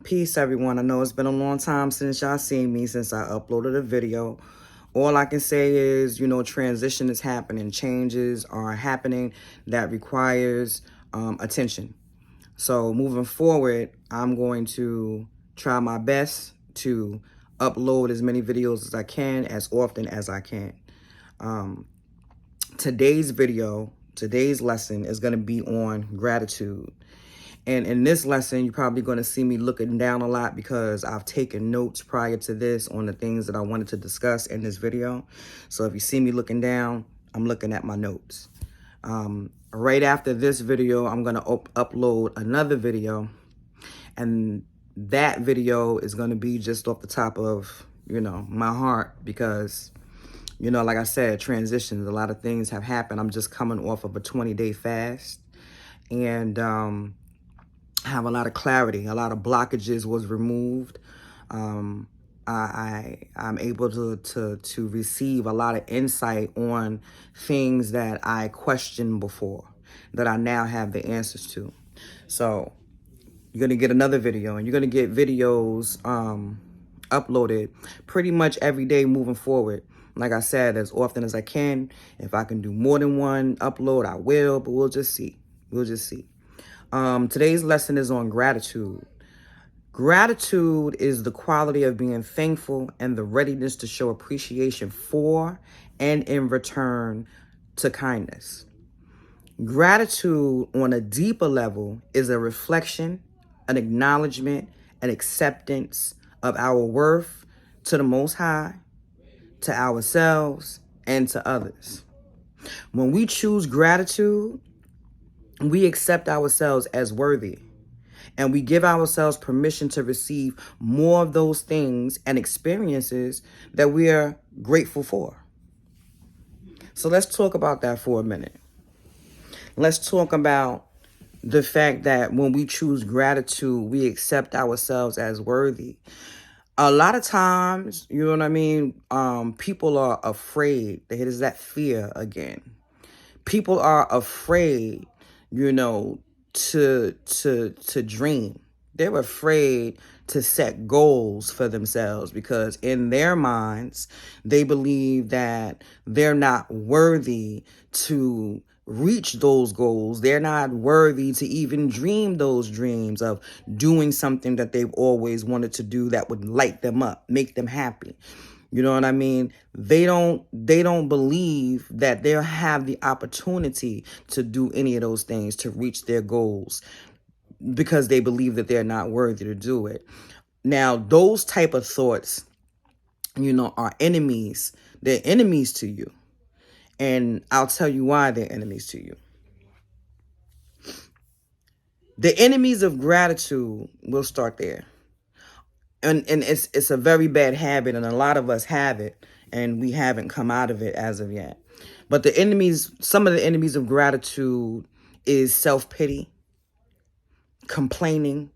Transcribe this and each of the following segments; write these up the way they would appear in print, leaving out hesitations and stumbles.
Peace, everyone. I know it's been a long time since y'all seen me, since I uploaded a video. All I can say is, transition is happening. Changes are happening that requires attention. So moving forward, I'm going to try my best to upload as many videos as I can, as often as I can. Today's lesson is going to be on gratitude. And in this lesson, you're probably going to see me looking down a lot because I've taken notes prior to this on the things that I wanted to discuss in this video. So if you see me looking down, I'm looking at my notes. Right after this video, I'm going to upload another video. And that video is going to be just off the top of, my heart because, like I said, transitions, a lot of things have happened. I'm just coming off of a 20-day fast. And have a lot of clarity. A lot of blockages was removed. I'm able to receive a lot of insight on things that I questioned before, that I now have the answers to. So you're going to get another video, and you're going to get videos uploaded pretty much every day moving forward. Like I said, as often as I can. If I can do more than one upload, I will, but we'll just see. Today's lesson is on gratitude. Gratitude is the quality of being thankful and the readiness to show appreciation for and in return to kindness. Gratitude on a deeper level is a reflection, an acknowledgement, an acceptance of our worth to the Most High, to ourselves, and to others. When we choose gratitude, we accept ourselves as worthy, and we give ourselves permission to receive more of those things and experiences that we are grateful for. So let's talk about that for a minute. Let's talk about the fact that when we choose gratitude, we accept ourselves as worthy. A lot of times, people are afraid. There's that fear again. People are afraid to dream. They're afraid to set goals for themselves because in their minds, they believe that they're not worthy to reach those goals. They're not worthy to even dream those dreams of doing something that they've always wanted to do that would light them up, make them happy. You know what I mean? They don't believe that they'll have the opportunity to do any of those things, to reach their goals, because they believe that they're not worthy to do it. Now, those type of thoughts, are enemies. They're enemies to you. And I'll tell you why they're enemies to you. The enemies of gratitude, we'll start there. And it's a very bad habit, and a lot of us have it, and we haven't come out of it as of yet. But some of the enemies of gratitude is self-pity, complaining,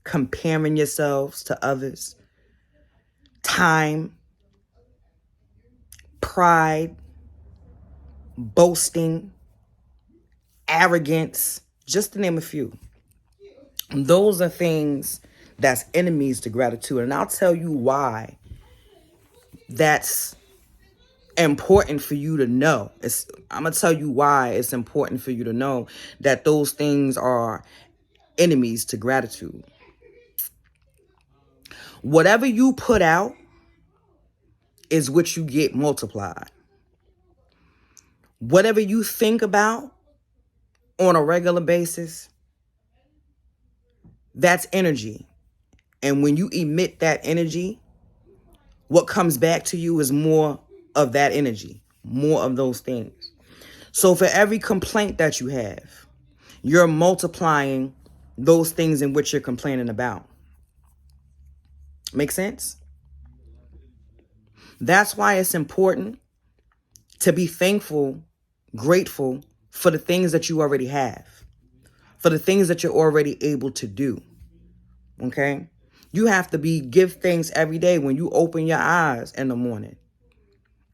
comparing yourselves to others, time, pride, boasting, arrogance, just to name a few. Those are things that's enemies to gratitude. And I'll tell you why that's important for you to know. I'm going to tell you why it's important for you to know that those things are enemies to gratitude. Whatever you put out is what you get multiplied. Whatever you think about on a regular basis, that's energy. And when you emit that energy, what comes back to you is more of that energy, more of those things. So for every complaint that you have, you're multiplying those things in which you're complaining about. Make sense? That's why it's important to be thankful, grateful for the things that you already have, for the things that you're already able to do. Okay? You have to give thanks every day when you open your eyes in the morning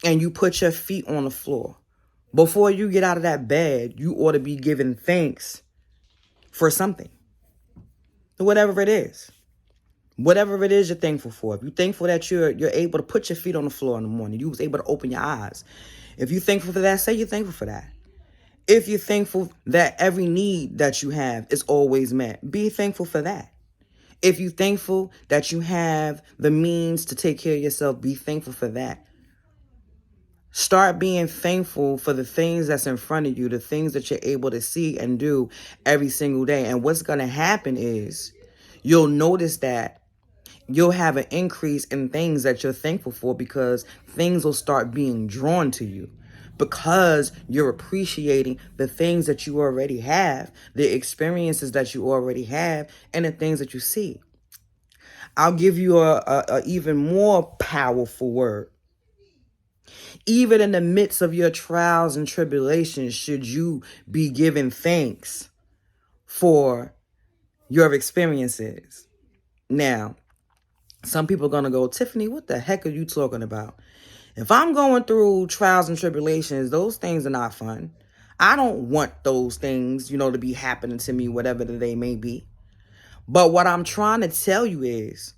and you put your feet on the floor. Before you get out of that bed, you ought to be giving thanks for something, whatever it is. Whatever it is you're thankful for. If you're thankful that you're able to put your feet on the floor in the morning, you was able to open your eyes. If you're thankful for that, say you're thankful for that. If you're thankful that every need that you have is always met, be thankful for that. If you're thankful that you have the means to take care of yourself, be thankful for that. Start being thankful for the things that's in front of you, the things that you're able to see and do every single day. And what's going to happen is you'll notice that you'll have an increase in things that you're thankful for, because things will start being drawn to you because you're appreciating the things that you already have, the experiences that you already have, and the things that you see. I'll give you a even more powerful word. Even in the midst of your trials and tribulations, should you be giving thanks for your experiences. Now, some people are going to go, Tiffany, what the heck are you talking about? If I'm going through trials and tribulations, those things are not fun. I don't want those things, to be happening to me, whatever they may be. But what I'm trying to tell you is,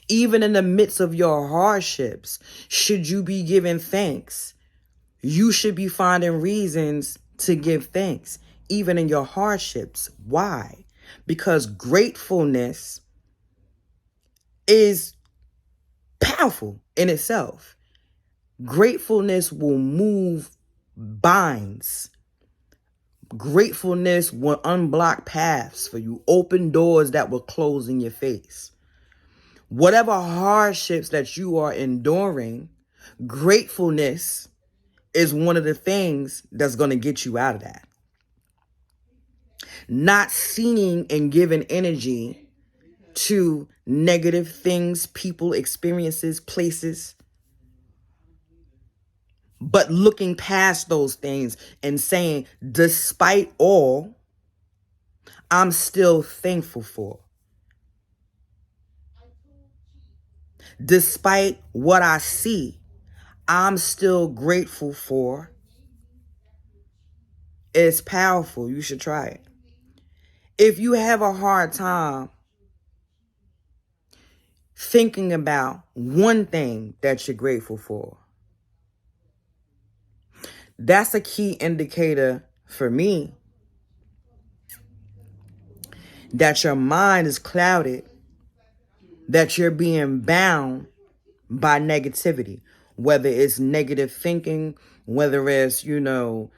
even in the midst of your hardships, should you be giving thanks? You should be finding reasons to give thanks, even in your hardships. Why? Because gratefulness is powerful in itself. Gratefulness will move binds. Gratefulness will unblock paths for you, open doors that were closed in your face. Whatever hardships that you are enduring, gratefulness is one of the things that's going to get you out of that. Not seeing and giving energy to negative things, people, experiences, places, but looking past those things and saying, despite all, I'm still thankful for. Despite what I see, I'm still grateful for. It's powerful. You should try it. If you have a hard time thinking about one thing that you're grateful for, that's a key indicator for me that your mind is clouded, that you're being bound by negativity, whether it's negative thinking, whether it's, negative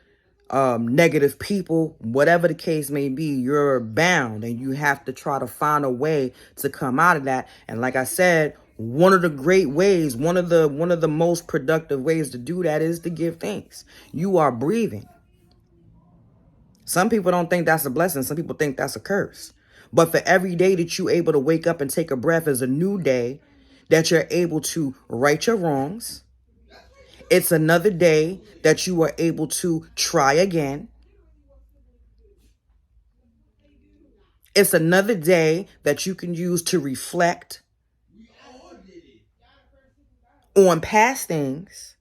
people, whatever the case may be, you're bound and you have to try to find a way to come out of that. And like I said, one of the great ways, one of the most productive ways to do that is to give thanks. You are breathing. Some people don't think that's a blessing. Some people think that's a curse. But for every day that you're able to wake up and take a breath is a new day that you're able to right your wrongs. It's another day that you are able to try again. It's another day that you can use to reflect on past things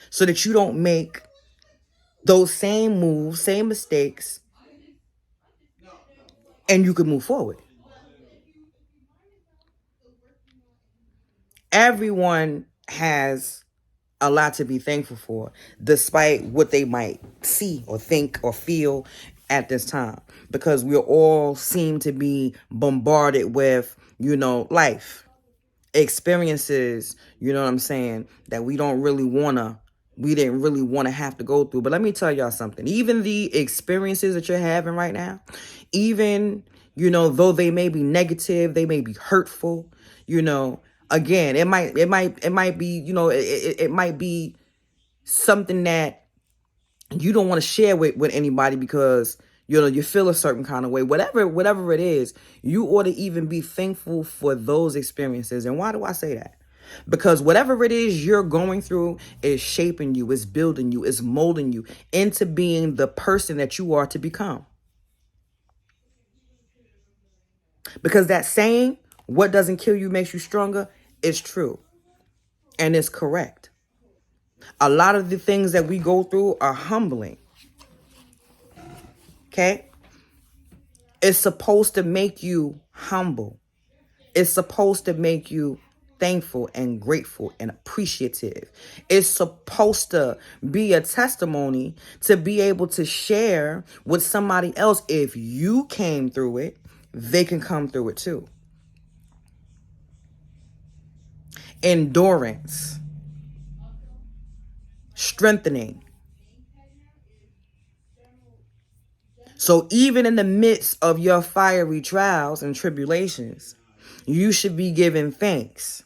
so that you don't make those same moves, same mistakes, and you can move forward. Everyone has a lot to be thankful for, despite what they might see or think or feel at this time, because we all seem to be bombarded with, life experiences, what I'm saying, that we didn't really want to have to go through. But let me tell y'all something. Even the experiences that you're having right now, even, though they may be negative, they may be hurtful, again, it might be, it might be something that you don't want to share with anybody because, you feel a certain kind of way. Whatever it is, you ought to even be thankful for those experiences. And why do I say that? Because whatever it is you're going through is shaping you, is building you, is molding you into being the person that you are to become. Because that saying, what doesn't kill you makes you stronger, is true. And it's correct. A lot of the things that we go through are humbling. Okay? It's supposed to make you humble. It's supposed to make you thankful and grateful and appreciative. It's supposed to be a testimony to be able to share with somebody else. If you came through it, they can come through it too. Endurance, strengthening. So even in the midst of your fiery trials and tribulations, you should be giving thanks.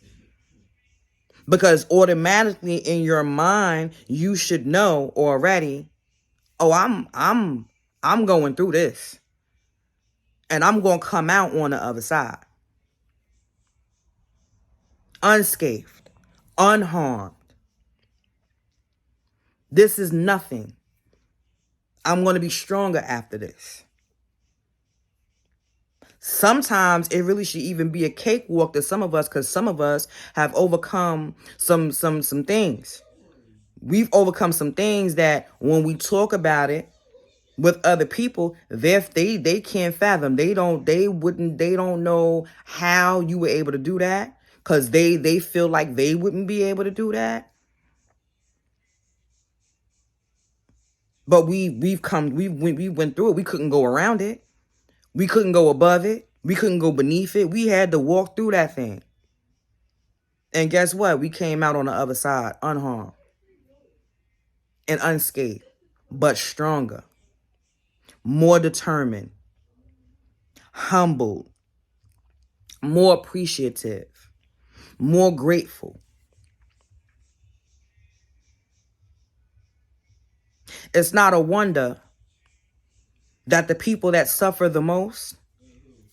Because automatically in your mind, you should know already, oh, I'm going through this. And I'm going to come out on the other side. Unscathed, unharmed. This is nothing. I'm going to be stronger after this. Sometimes it really should even be a cakewalk to some of us, because some of us have overcome some things. We've overcome some things that when we talk about it with other people, they can't fathom. They don't know how you were able to do that, because they feel like they wouldn't be able to do that. But we went through it. We couldn't go around it. We couldn't go above it. We couldn't go beneath it. We had to walk through that thing. And guess what? We came out on the other side unharmed and unscathed, but stronger, more determined, humbled, more appreciative, more grateful. It's not a wonder that the people that suffer the most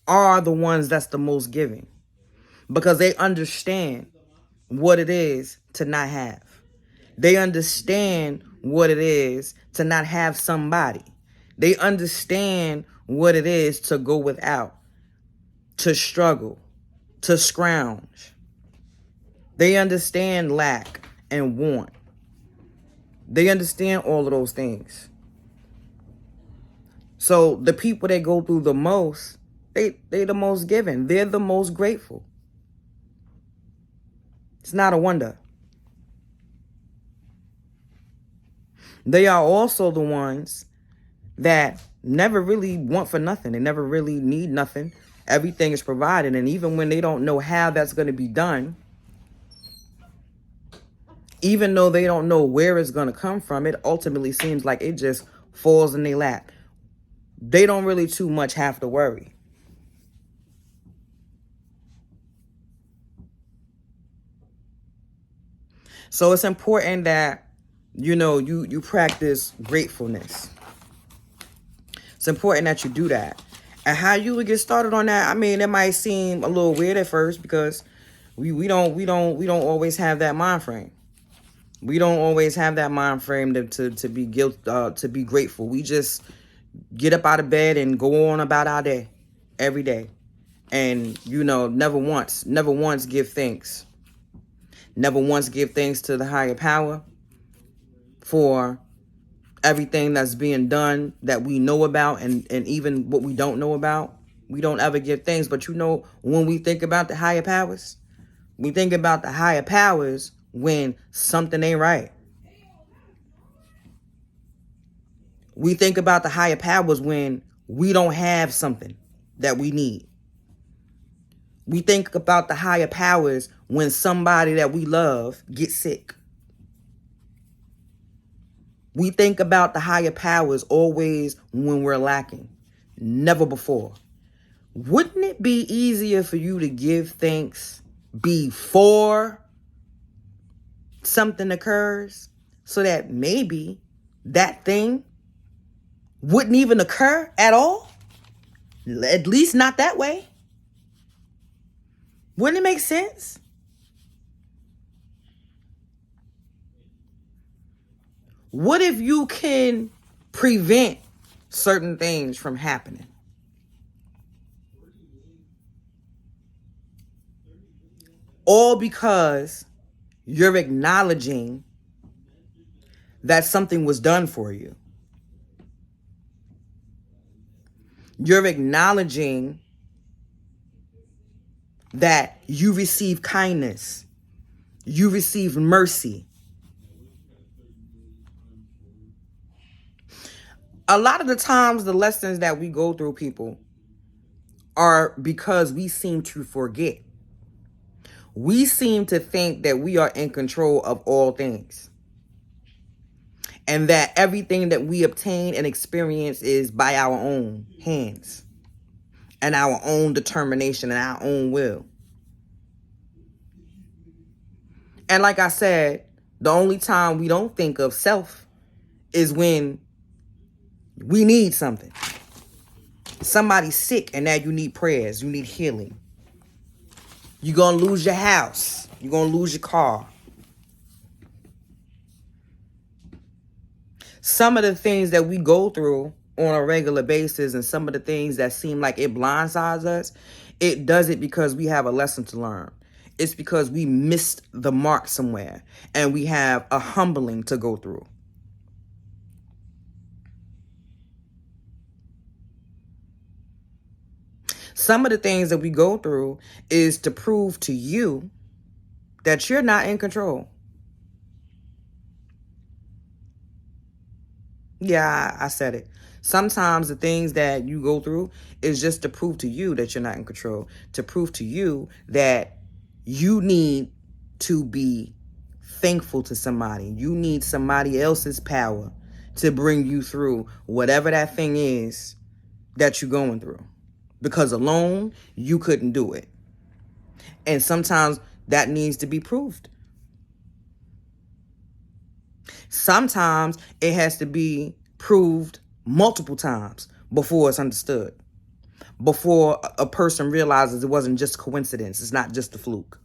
are the ones that's the most giving, because they understand what it is to not have. They understand what it is to not have somebody. They understand what it is to go without, to struggle, to scrounge. They understand lack and want. They understand all of those things. So the people that go through the most, they the most giving. They're the most grateful. It's not a wonder. They are also the ones that never really want for nothing. They never really need nothing. Everything is provided. And even when they don't know how that's going to be done, even though they don't know where it's going to come from, it ultimately seems like it just falls in their lap. They don't really too much have to worry. So it's important that, you practice gratefulness. It's important that you do that. And how you would get started on that, I mean, it might seem a little weird at first, because we don't always have that mind frame. We don't always have that mind frame to be grateful. We just get up out of bed and go on about our day every day. And, never once give thanks. Never once give thanks to the higher power for everything that's being done that we know about, and even what we don't know about. We don't ever give thanks. But when we think about the higher powers, we think about the higher powers when something ain't right. We think about the higher powers when we don't have something that we need. We think about the higher powers when somebody that we love gets sick. We think about the higher powers always when we're lacking, never before. Wouldn't it be easier for you to give thanks before something occurs, so that maybe that thing wouldn't even occur at all? At least not that way. Wouldn't it make sense? What if you can prevent certain things from happening? All because you're acknowledging that something was done for you. You're acknowledging that you receive kindness, you receive mercy. A lot of the times, the lessons that we go through, people, are because we seem to forget. We seem to think that we are in control of all things, and that everything that we obtain and experience is by our own hands and our own determination and our own will. And like I said, the only time we don't think of self is when we need something. Somebody's sick and now you need prayers, you need healing. You're going to lose your house. You're going to lose your car. Some of the things that we go through on a regular basis and some of the things that seem like it blindsides us, it does it because we have a lesson to learn. It's because we missed the mark somewhere and we have a humbling to go through. Some of the things that we go through is to prove to you that you're not in control. Yeah, I said it. Sometimes the things that you go through is just to prove to you that you're not in control, to prove to you that you need to be thankful to somebody. You need somebody else's power to bring you through whatever that thing is that you're going through. Because alone, you couldn't do it. And sometimes that needs to be proved. Sometimes it has to be proved multiple times before it's understood. Before a person realizes it wasn't just coincidence. It's not just a fluke.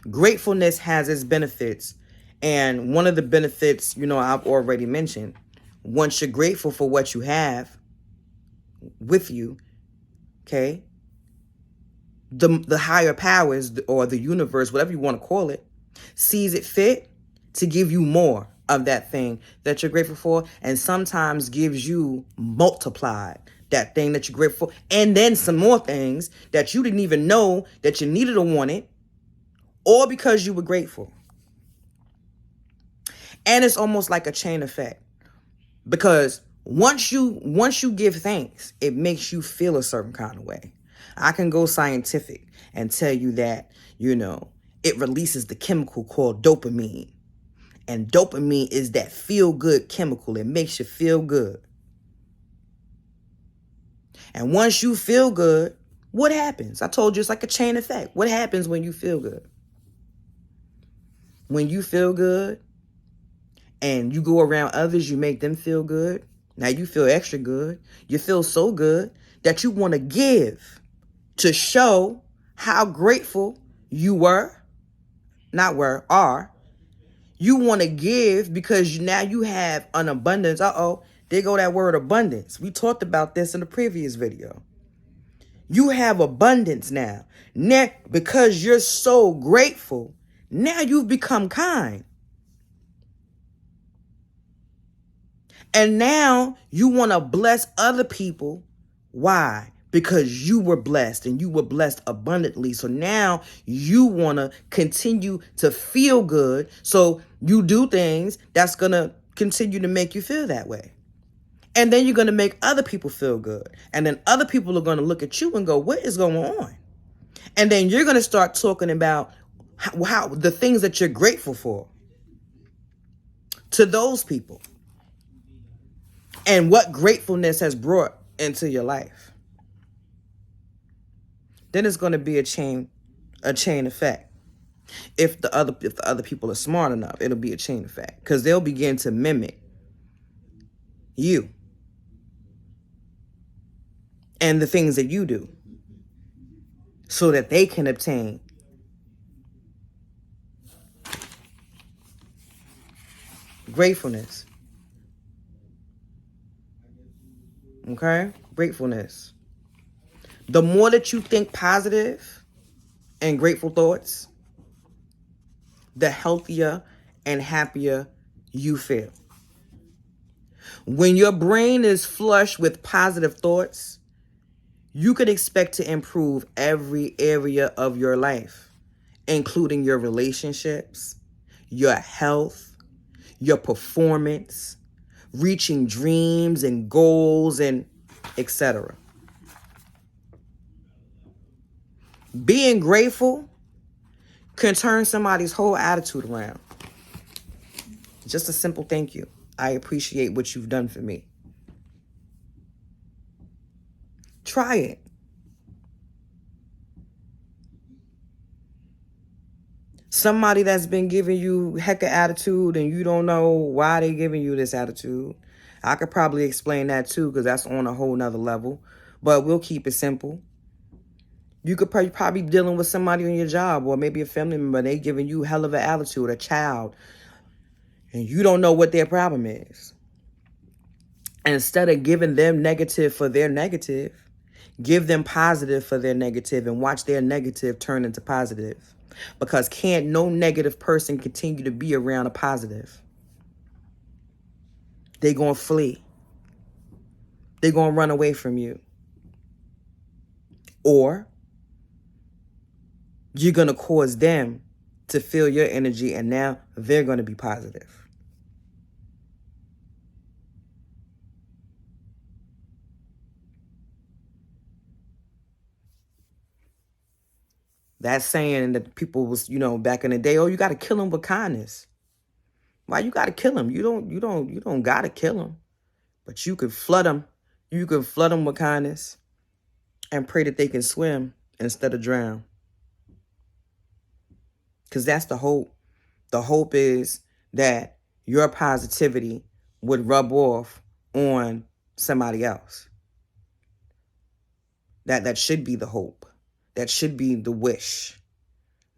Gratefulness has its benefits. And one of the benefits, I've already mentioned. Once you're grateful for what you have with you, okay, the higher powers or the universe, whatever you want to call it, sees it fit to give you more of that thing that you're grateful for, and sometimes gives you multiplied that thing that you're grateful for, and then some more things that you didn't even know that you needed or wanted, or because you were grateful. And it's almost like a chain effect, because once you give thanks, it makes you feel a certain kind of way. I can go scientific and tell you that, it releases the chemical called dopamine. And dopamine is that feel-good chemical. It makes you feel good. And once you feel good, what happens? I told you it's like a chain effect. What happens when you feel good? When you feel good and you go around others, you make them feel good. Now you feel extra good. You feel so good that you want to give to show how grateful you are. You want to give because now you have an abundance. There go that word abundance. We talked about this in the previous video. You have abundance now. Because you're so grateful, now you've become kind. And now you want to bless other people. Why? Because you were blessed and you were blessed abundantly. So now you want to continue to feel good. So you do things that's going to continue to make you feel that way. And then you're going to make other people feel good. And then other people are going to look at you and go, what is going on? And then you're going to start talking about how the things that you're grateful for to those people. And what gratefulness has brought into your life. Then it's going to be a chain effect. If the other people are smart enough, it'll be a chain effect, because they'll begin to mimic you and the things that you do, so that they can obtain gratefulness. Okay? Gratefulness. The more that you think positive and grateful thoughts, the healthier and happier you feel. When your brain is flush with positive thoughts, You could expect to improve every area of your life, including your relationships, your health, your performance, reaching dreams and goals, and etc. Being grateful can turn somebody's whole attitude around. Just a simple thank you. I appreciate what you've done for me. Try it. Somebody that's been giving you heck of attitude and you don't know why they giving you this attitude. I could probably explain that too, because that's on a whole nother level. But we'll keep it simple. You could probably be dealing with somebody on your job or maybe a family member. They giving you hell of an attitude, a child, and you don't know what their problem is. And instead of giving them negative for their negative, give them positive for their negative and watch their negative turn into positive. Because can't no negative person continue to be around a positive. They're going to flee. They're going to run away from you. Or you're going to cause them to feel your energy and now they're going to be positive. That saying that people was, back in the day, oh, you got to kill them with kindness. Why you got to kill them? You don't got to kill them. But you could flood them. You could flood them with kindness and pray that they can swim instead of drown. Because that's the hope. The hope is that your positivity would rub off on somebody else. That should be the hope. That should be the wish.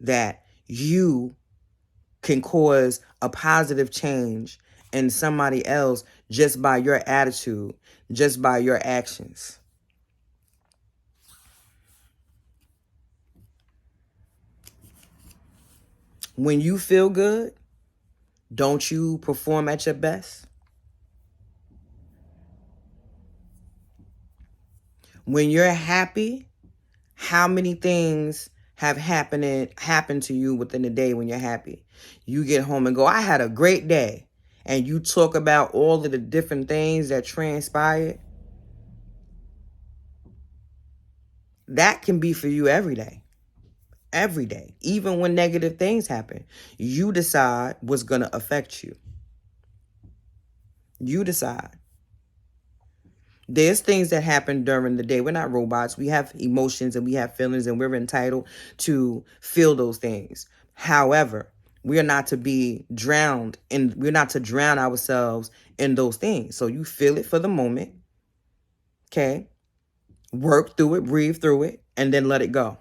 That you can cause a positive change in somebody else just by your attitude, just by your actions. When you feel good, don't you perform at your best? When you're happy, how many things have happened to you within a day when you're happy? You get home and go, I had a great day. And you talk about all of the different things that transpired. That can be for you every day. Every day. Even when negative things happen, you decide what's going to affect you. You decide. There's things that happen during the day. We're not robots. We have emotions and we have feelings and we're entitled to feel those things. However, we are not to be drowned and we're not to drown ourselves in those things. So you feel it for the moment. Okay. Work through it, breathe through it, and then let it go.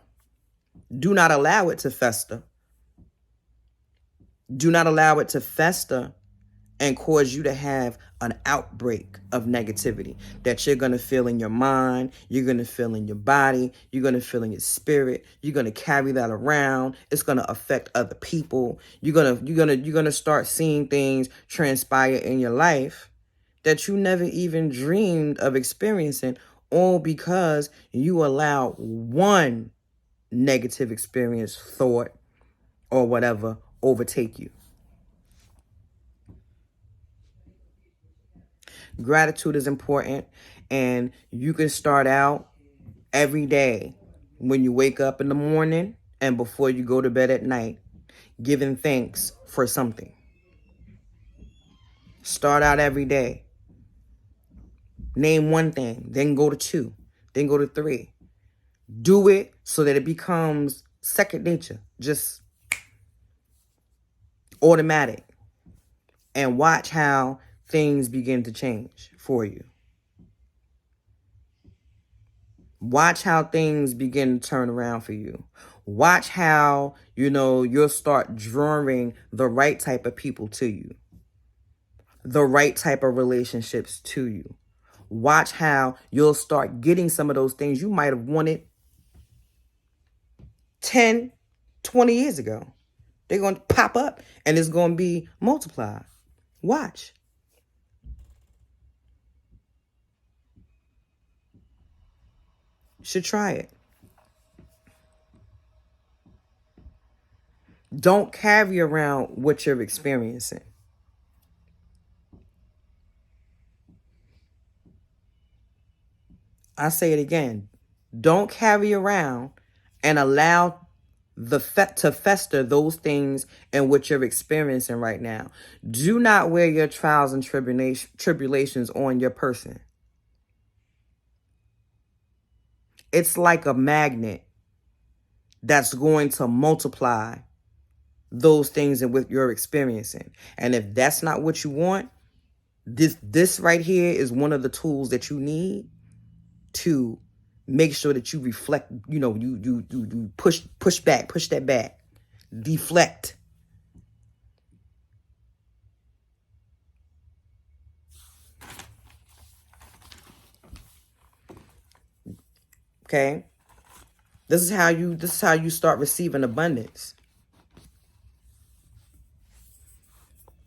Do not allow it to fester. Do not allow it to fester and cause you to have an outbreak of negativity that you're going to feel in your mind, you're going to feel in your body, you're going to feel in your spirit, you're going to carry that around. It's going to affect other people. You're going to start seeing things transpire in your life that you never even dreamed of experiencing, all because you allow one negative experience, thought, or whatever overtake you. Gratitude is important, and you can start out every day when you wake up in the morning and before you go to bed at night, giving thanks for something. Start out every day. Name one thing, then go to 2, then go to 3. Do it so that it becomes second nature, just automatic. And watch how things begin to change for you. Watch how things begin to turn around for you. Watch how, you'll start drawing the right type of people to you. The right type of relationships to you. Watch how you'll start getting some of those things you might have wanted 10, 20 years ago. They're going to pop up and it's going to be multiplied. Watch. should try it. Don't carry around what you're experiencing. I say it again. Don't carry around and allow to fester those things and what you're experiencing right now. Do not wear your trials and tribulations on your person. It's like a magnet that's going to multiply those things and what you're experiencing. And if that's not what you want, this right here is one of the tools that you need to make sure that you reflect, you push that back, deflect. Okay? This is how you start receiving abundance.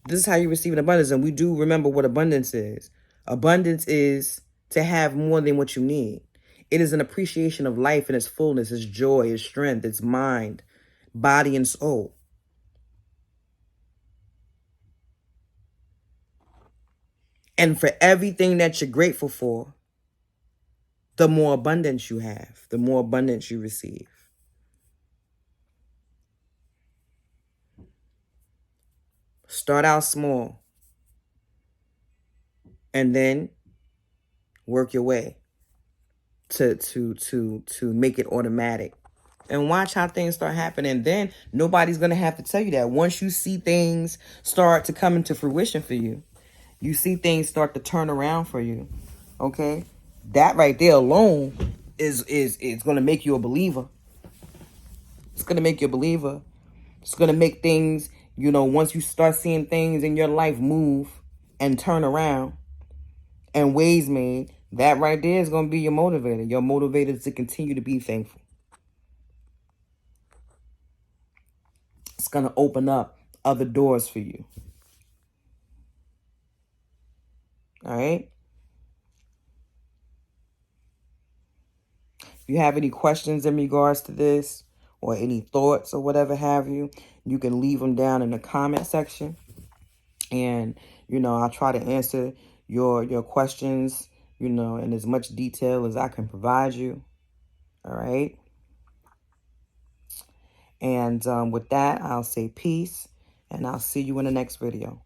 This is how you receive an abundance. And we do remember what abundance is. Abundance is to have more than what you need. It is an appreciation of life and its fullness, its joy, its strength, its mind, body, and soul. And for everything that you're grateful for, the more abundance you have, the more abundance you receive. Start out small and then work your way to make it automatic. And watch how things start happening. Then nobody's going to have to tell you that. Once you see things start to come into fruition for you, you see things start to turn around for you. Okay? That right there alone is going to make you a believer. It's going to make you a believer. It's going to make things, once you start seeing things in your life move and turn around and ways made, that right there is going to be your motivator. Your motivator to continue to be thankful. It's going to open up other doors for you. All right? If you have any questions in regards to this or any thoughts or whatever have you, you can leave them down in the comment section. And, I'll try to answer your questions, in as much detail as I can provide you. All right? And with that, I'll say peace, and I'll see you in the next video.